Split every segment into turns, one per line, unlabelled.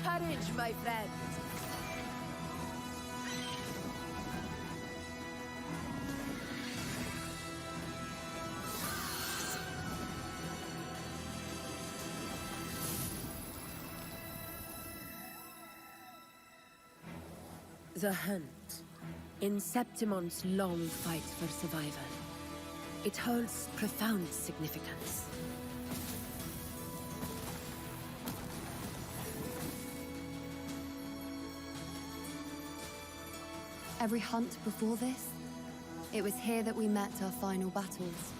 Courage, my friend. The hunt. In Septimon's long fight for survival. It holds profound significance.
Every hunt before this, it was here that we met our final battles.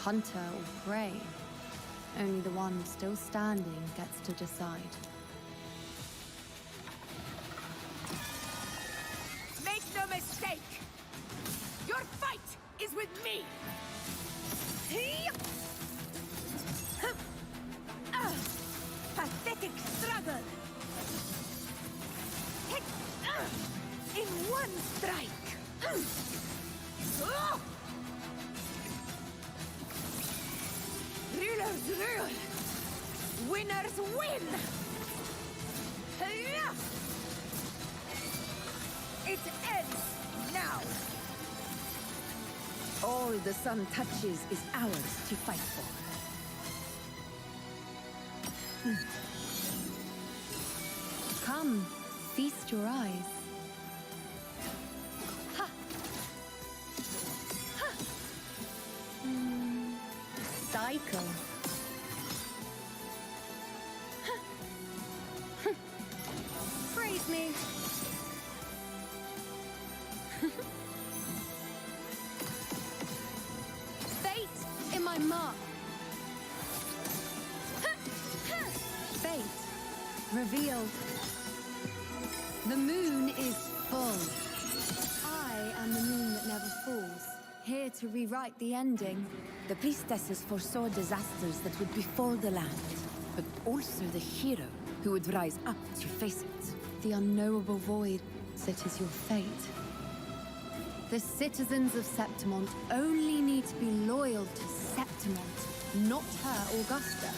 Hunter or prey, only the one still standing gets to decide.
Make no mistake! Your fight is with me! Pathetic struggle! In one strike! Rulers rule! Winners win! It ends now! All the sun touches is ours to fight for.
Come, feast your eyes. Ha! Ha! Cycle. Praise me. Fate in my mark. Fate revealed. The moon is full. I am the moon that never falls, here to rewrite the ending.
The priestesses foresaw disasters that would befall the land, but also the hero who would rise up to face it.
The unknowable void that is your fate. The citizens of Septimont only need to be loyal to Septimont, not her Augusta.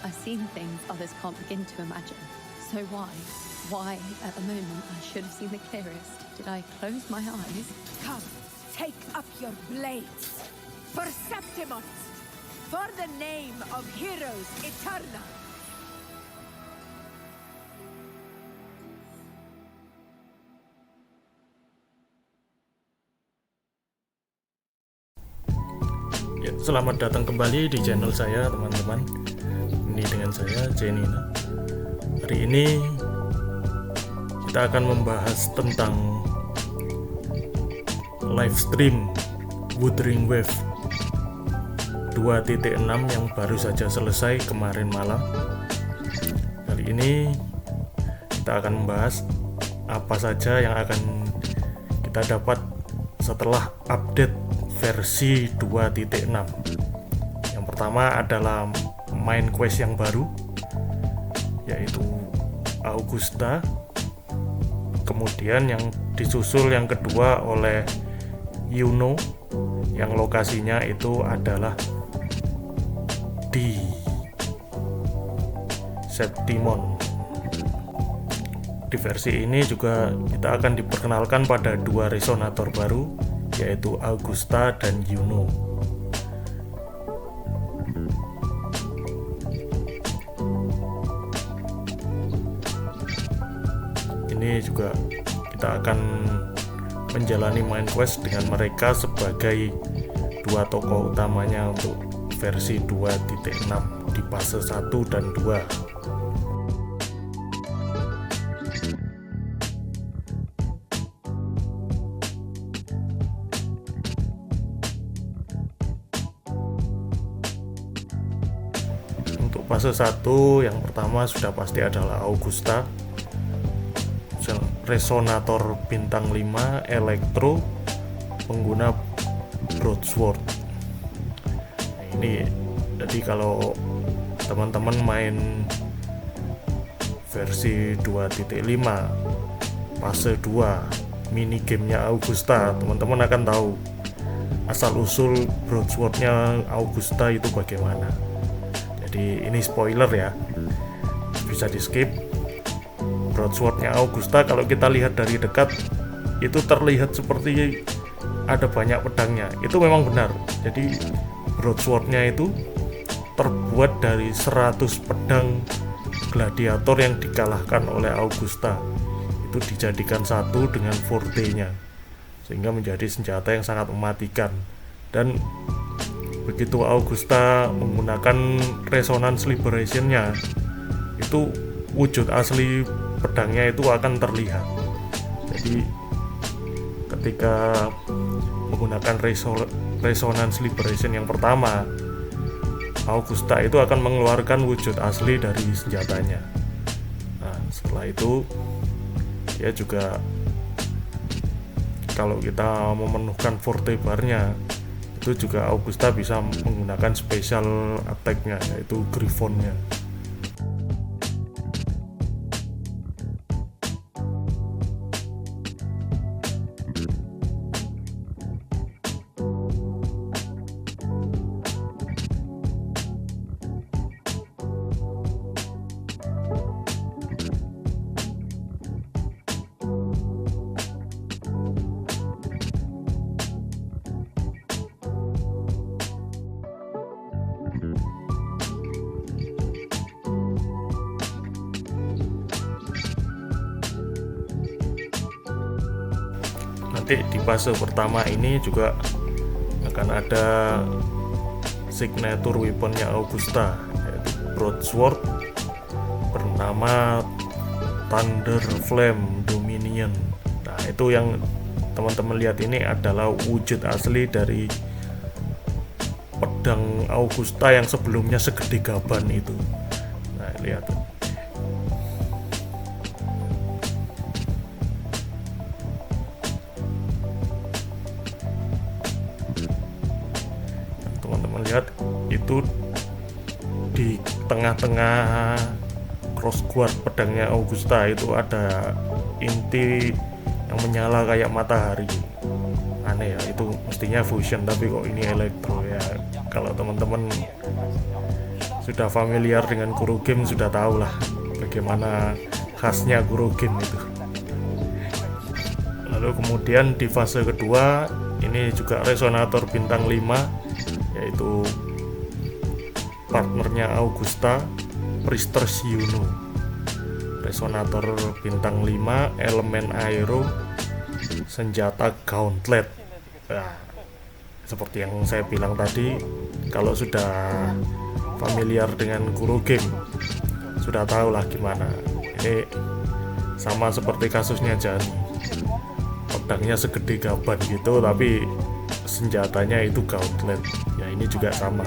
I've seen things others can't begin to imagine. So why, at the moment I should have seen the clearest, did I close my eyes?
Come, take up your blades. For Septimont! For the name of Heroes Eternal!
Ya, selamat datang kembali di channel saya, teman-teman. Ini dengan saya, Jenina. Hari ini kita akan membahas tentang live stream Wuthering Waves 2.6 yang baru saja selesai kemarin malam. Kali ini kita akan membahas apa saja yang akan kita dapat setelah update versi 2.6. Yang pertama adalah main quest yang baru, yaitu Augusta. Kemudian yang disusul yang kedua oleh Yuno, yang lokasinya itu adalah di Septimon. Di versi ini juga kita akan diperkenalkan pada dua resonator baru, yaitu Augusta dan Yuno. Ini juga kita akan menjalani main quest dengan mereka sebagai dua tokoh utamanya untuk versi 2.6 di fase 1 dan 2. Untuk fase 1 yang pertama sudah pasti adalah Augusta, resonator bintang 5 elektro, pengguna broadsword. Nah, ini jadi kalau teman-teman main versi 2.5 fase 2 mini gamenya Augusta, teman-teman akan tahu asal-usul broadsword-nya Augusta itu bagaimana. Jadi ini spoiler ya, bisa di skip. Broadsword-nya Augusta kalau kita lihat dari dekat itu terlihat seperti ada banyak pedangnya. Itu memang benar. Jadi broadsword-nya itu terbuat dari 100 pedang gladiator yang dikalahkan oleh Augusta. Itu dijadikan satu dengan forte-nya, sehingga menjadi senjata yang sangat mematikan. Dan begitu Augusta menggunakan resonance liberation-nya, itu wujud asli pedangnya itu akan terlihat. Jadi ketika menggunakan resonance liberation yang pertama, Augusta itu akan mengeluarkan wujud asli dari senjatanya. Nah, setelah itu dia juga, kalau kita memenuhkan forte bar-nya, itu juga Augusta bisa menggunakan special attack-nya, yaitu Griffon-nya. Nanti di fase pertama ini juga akan ada signature weaponnya Augusta, yaitu broadsword bernama Thunder Flame Dominion. Nah, itu yang teman-teman lihat ini adalah wujud asli dari pedang Augusta yang sebelumnya segede gaban itu. Nah, lihat. Teman-teman lihat itu di tengah-tengah crossguard pedangnya Augusta itu ada inti yang menyala kayak matahari. Aneh ya, itu mestinya fusion tapi kok ini elektro ya. Kalau teman-teman sudah familiar dengan Kurogame sudah tahu lah bagaimana khasnya Kurogame itu. Lalu kemudian di fase kedua ini juga resonator bintang 5, yaitu partnernya Augusta, Priestess Yuno. Resonator bintang 5, elemen aero, senjata gauntlet. Nah, seperti yang saya bilang tadi, kalau sudah familiar dengan Kurogame sudah tahu lah gimana. Ini sama seperti kasusnya Jani, pedangnya segede gaban gitu tapi senjatanya itu gauntlet. Ya ini juga sama,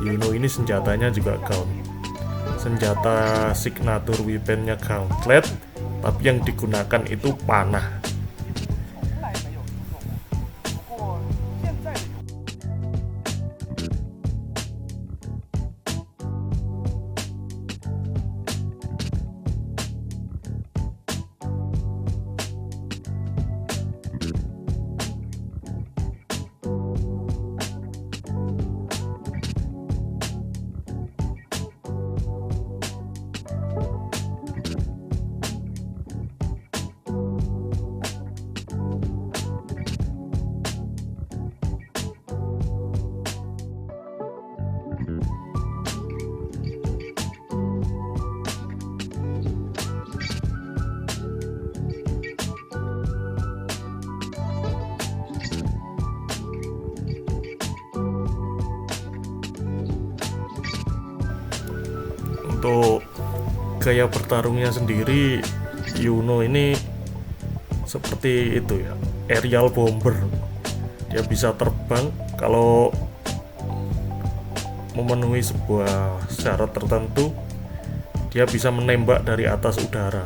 Yuno ini senjatanya juga senjata signature weaponnya gauntlet, tapi yang digunakan itu panah. Untuk gaya bertarungnya sendiri, Yuno ini seperti itu ya, aerial bomber. Dia bisa terbang kalau memenuhi sebuah syarat tertentu. Dia bisa menembak dari atas udara.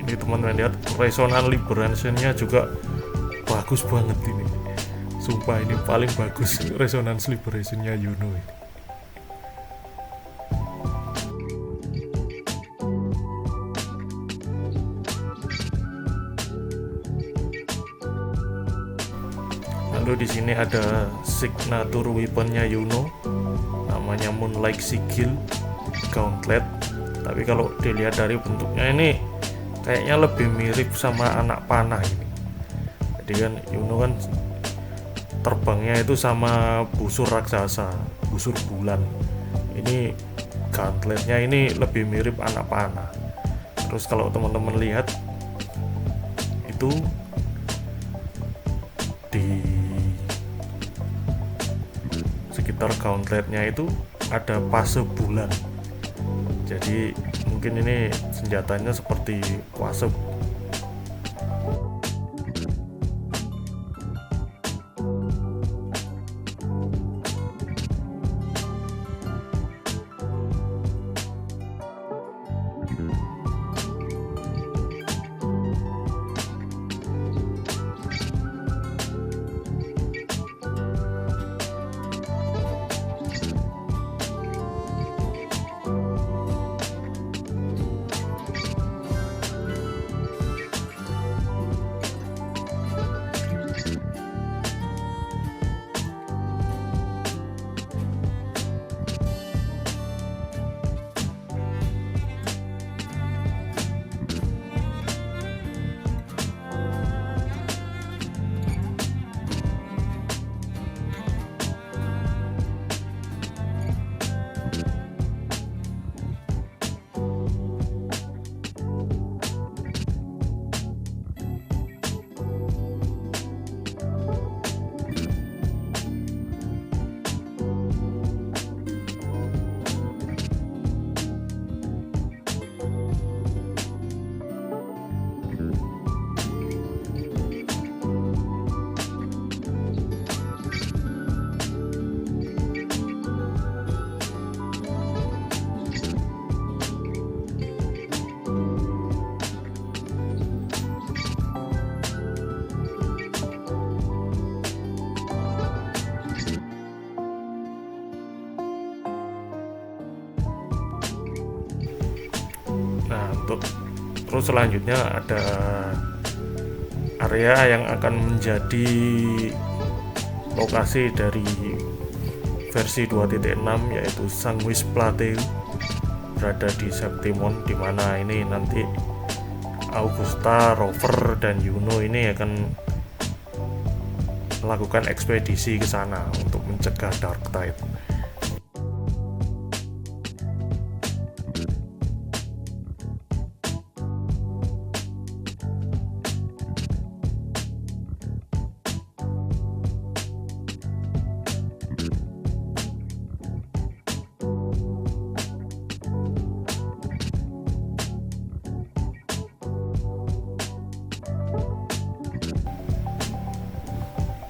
Ini teman-teman lihat resonance liberation-nya juga bagus banget ini. Sumpah ini paling bagus resonance liberation-nya Yuno ini. Lalu di sini ada signature weapon-nya Yuno, namanya Moonlight Sigil Gauntlet. Tapi kalau dilihat dari bentuknya ini kayaknya lebih mirip sama anak panah ini. Jadi kan Yuno kan terbangnya itu sama busur raksasa, busur bulan. Ini gauntletnya ini lebih mirip anak panah. Terus kalau teman-teman lihat itu di sekitar gauntletnya itu ada fase bulan. Jadi mungkin ini senjatanya seperti fase. Nah, untuk terus selanjutnya ada area yang akan menjadi lokasi dari versi 2.6 yaitu Sanguis Plateau, berada di Septimon, di mana ini nanti Augusta, Rover, dan Yuno ini akan melakukan ekspedisi ke sana untuk mencegah Darktide.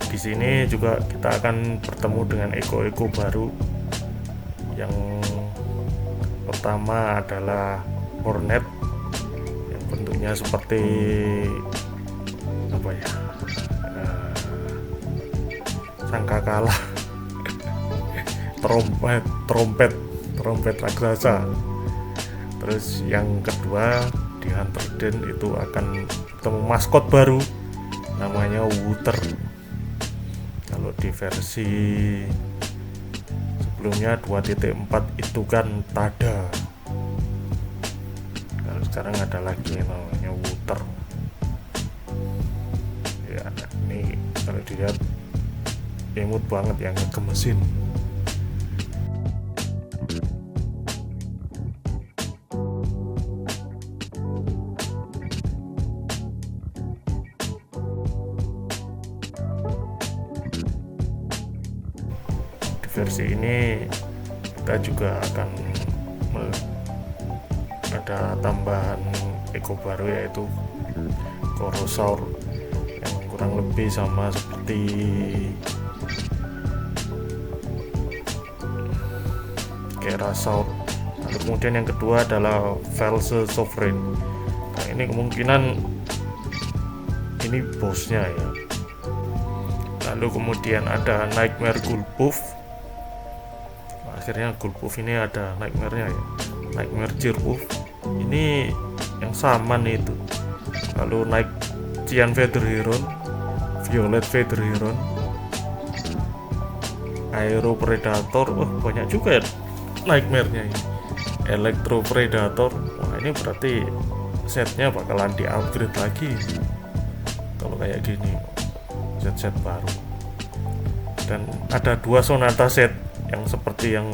Di sini juga kita akan bertemu dengan eko-eko baru. Yang pertama adalah Hornet yang bentuknya seperti apa ya, sangkakala, trompet raksasa. Terus yang kedua di Hunter Den itu akan bertemu maskot baru namanya Wooter. Kalau di versi sebelumnya 2.4 itu kan Tada. Kalau sekarang ada lagi yang namanya Wooter. Ya, ini kalau dilihat imut banget yang ngegemesin. Versi ini kita juga akan ada tambahan eko baru yaitu Korosaur yang kurang lebih sama seperti Kerasaur. Lalu kemudian yang kedua adalah Velse Sovereign. Nah, ini kemungkinan ini bosnya ya. Lalu kemudian ada Nightmare Gulpuff. Akhirnya Gulpuff ini ada Nightmare-nya ya, Nightmare Cheerpuff. Ini yang sama nih itu. Lalu Cyan Feather Heron, Violet Feather Heron, Aero Predator. Banyak juga ya Nightmare-nya ini. Electro Predator. Wah, ini berarti setnya bakalan di-upgrade lagi kalau kayak gini, set-set baru. Dan ada 2 Sonata set yang seperti yang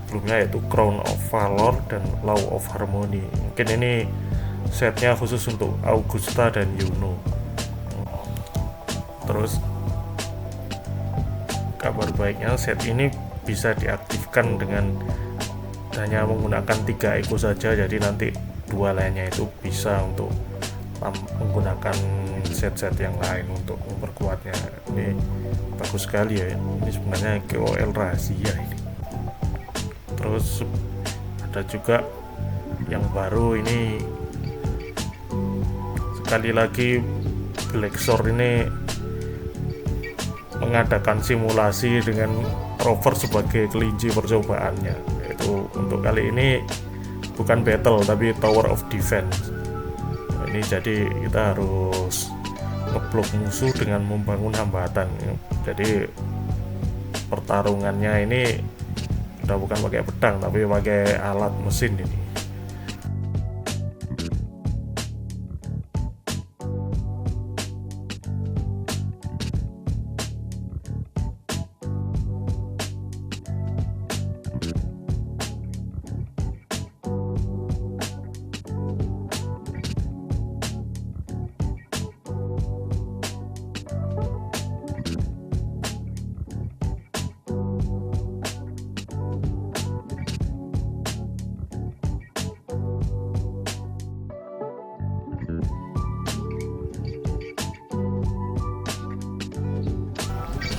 sebelumnya, yaitu Crown of Valor dan Law of Harmony. Mungkin ini setnya khusus untuk Augusta dan Yuno. Terus kabar baiknya, set ini bisa diaktifkan dengan hanya menggunakan 3 Echo saja, jadi nanti 2 lainnya itu bisa untuk menggunakan set-set yang lain untuk memperkuatnya. Ini bagus sekali ya, ini sebenarnya KOL rahasia ini. Terus ada juga yang baru ini, sekali lagi Black Sword ini mengadakan simulasi dengan rover sebagai kelinci percobaannya. Yaitu untuk kali ini bukan battle tapi Tower of Defense. Ini jadi kita harus ngeblok musuh dengan membangun hambatan. Jadi pertarungannya ini udah bukan pakai pedang tapi pakai alat mesin ini.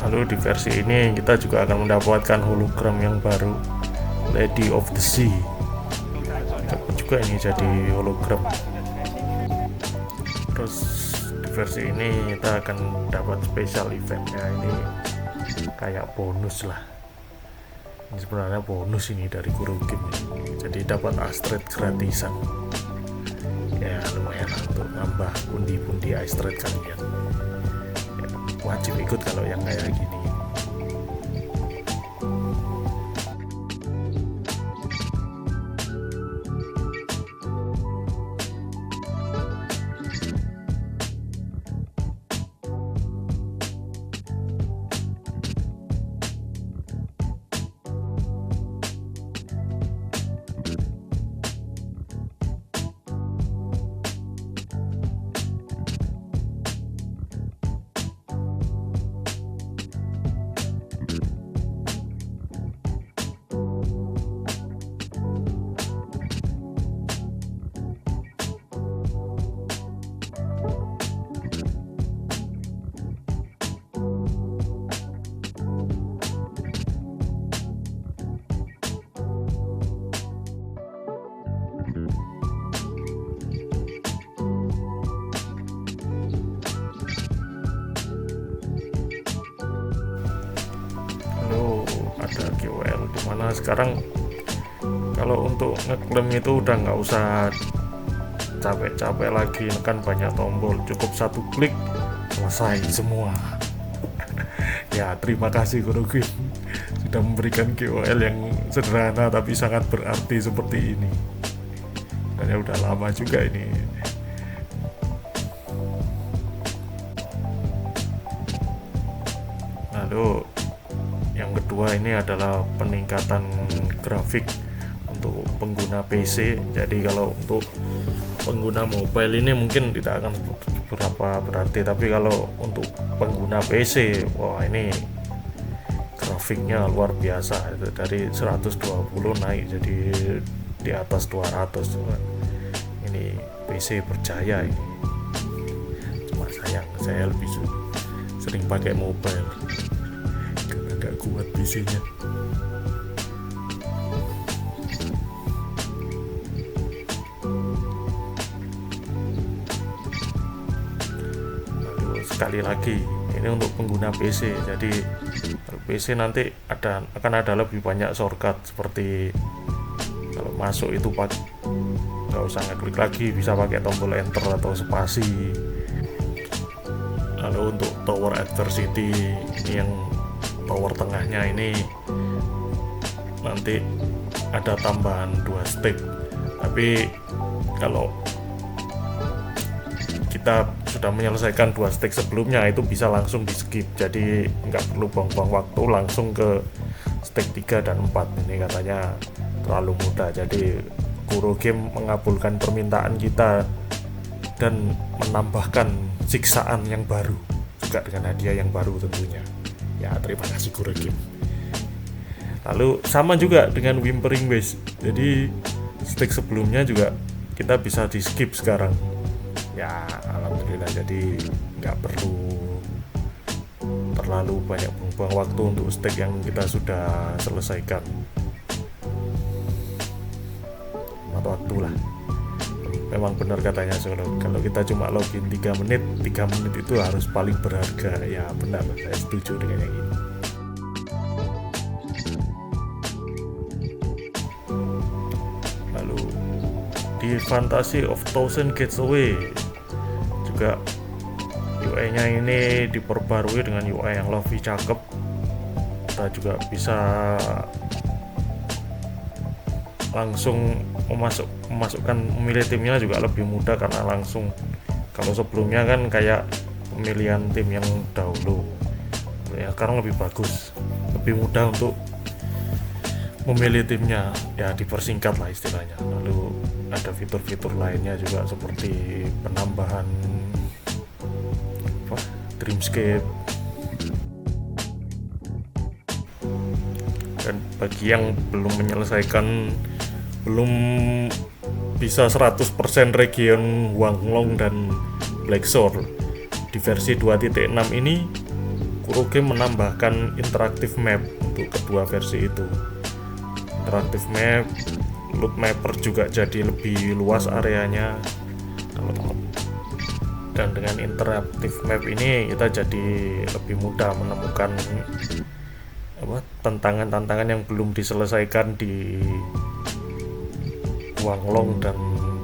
Lalu di versi ini kita juga akan mendapatkan hologram yang baru, Lady of the Sea. Dapat juga ini jadi hologram. Terus di versi ini kita akan dapat special eventnya, ini kayak bonus lah. Ini sebenarnya bonus ini dari Kurokin. Jadi dapat Astrid gratisan. Ya lumayan lah untuk nambah pundi-pundi Astrid kalian. Wajib ikut kalau yang kayak gini. Ada KOL dimana sekarang kalau untuk ngeklaim itu udah nggak usah capek-capek lagi nekan banyak tombol, cukup 1 klik selesai semua. Ya terima kasih Kurokin sudah memberikan KOL yang sederhana tapi sangat berarti seperti ini. Dan ya udah lama juga ini. Lalu yang kedua ini adalah peningkatan grafik untuk pengguna PC. Jadi kalau untuk pengguna mobile ini mungkin tidak akan berapa berarti, tapi kalau untuk pengguna PC, wah ini grafiknya luar biasa. Itu dari 120 naik jadi di atas 200. Ini PC berjaya ini. Cuma sayang saya lebih sering pakai mobile, nggak kuat PC-nya. sekali lagi ini untuk pengguna PC. Jadi PC nanti akan ada lebih banyak shortcut, seperti kalau masuk itu nggak usah ngeklik lagi, bisa pakai tombol enter atau spasi. Lalu untuk tower adversity ini yang tower tengahnya ini nanti ada tambahan 2 stick, tapi kalau kita sudah menyelesaikan 2 stick sebelumnya itu bisa langsung di skip, jadi nggak perlu buang-buang waktu, langsung ke stick 3 dan 4. Ini katanya terlalu mudah, jadi Kuro Game mengabulkan permintaan kita dan menambahkan siksaan yang baru juga dengan hadiah yang baru tentunya. Ya, terima kasih Kuro Game. Lalu sama juga dengan Whimpering Waste, jadi stick sebelumnya juga kita bisa di skip sekarang. Ya, alhamdulillah, jadi nggak perlu terlalu banyak buang waktu untuk stick yang kita sudah selesaikan. Atau waktu lah. Memang benar katanya Solo, kalau kita cuma login 3 menit itu harus paling berharga. Ya benar, saya setuju dengan yang ini. Lalu di Fantasy of Thousand Gates Away juga UI-nya ini diperbarui dengan UI yang lovely, cakep. Kita juga bisa langsung memasukkan, memilih timnya juga lebih mudah karena langsung. Kalau sebelumnya kan kayak pemilihan tim yang dahulu, ya sekarang lebih bagus, lebih mudah untuk memilih timnya, ya dipersingkat lah istilahnya. Lalu ada fitur-fitur lainnya juga seperti penambahan Dreamscape. Dan bagi yang belum bisa 100% region Huanglong dan Blackshore, di versi 2.6 ini Kuro Game menambahkan interactive map untuk kedua versi itu. Interactive map, loop mapper juga jadi lebih luas areanya. Dan dengan interactive map ini kita jadi lebih mudah menemukan tantangan-tantangan yang belum diselesaikan di Huanglong dan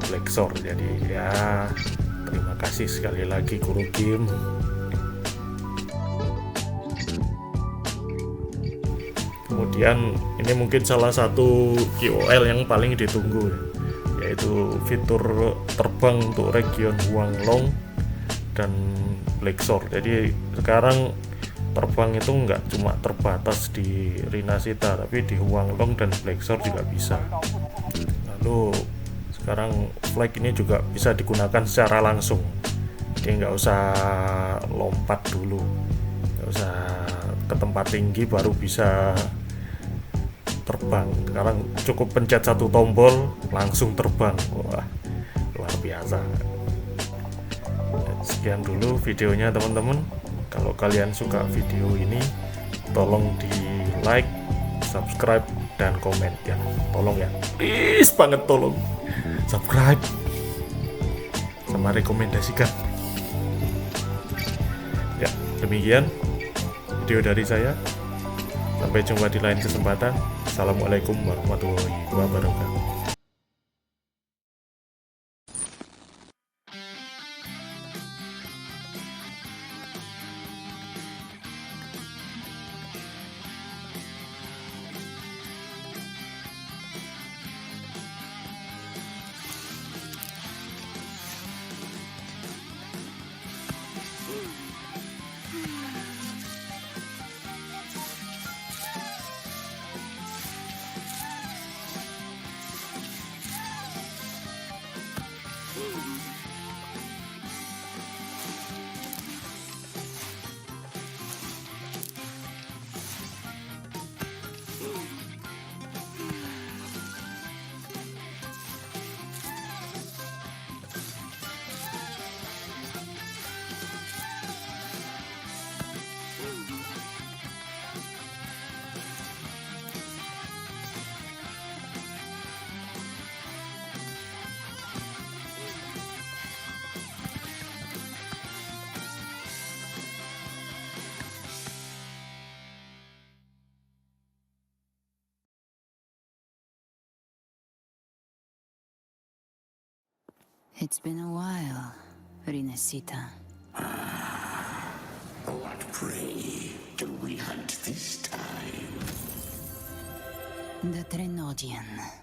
Blackshore. Jadi ya terima kasih sekali lagi Kuro Game. Kemudian ini mungkin salah satu KOL yang paling ditunggu, yaitu fitur terbang untuk region Huanglong dan Blackshore. Jadi sekarang terbang itu nggak cuma terbatas di Rinasita, tapi di Huanglong dan Blackshore juga bisa. Lalu sekarang flag ini juga bisa digunakan secara langsung, jadi nggak usah lompat dulu, nggak usah ke tempat tinggi baru bisa terbang. Sekarang cukup pencet 1 tombol langsung terbang. Wah, luar biasa. Sekian dulu videonya teman-teman. Kalau kalian suka video ini, tolong di like, subscribe, dan komen ya. Tolong ya, please banget tolong subscribe sama rekomendasikan. Ya, demikian video dari saya. Sampai jumpa di lain kesempatan. Assalamualaikum warahmatullahi wabarakatuh.
It's been a while, Rinesita.
What prey do we hunt this time?
The Trinodian.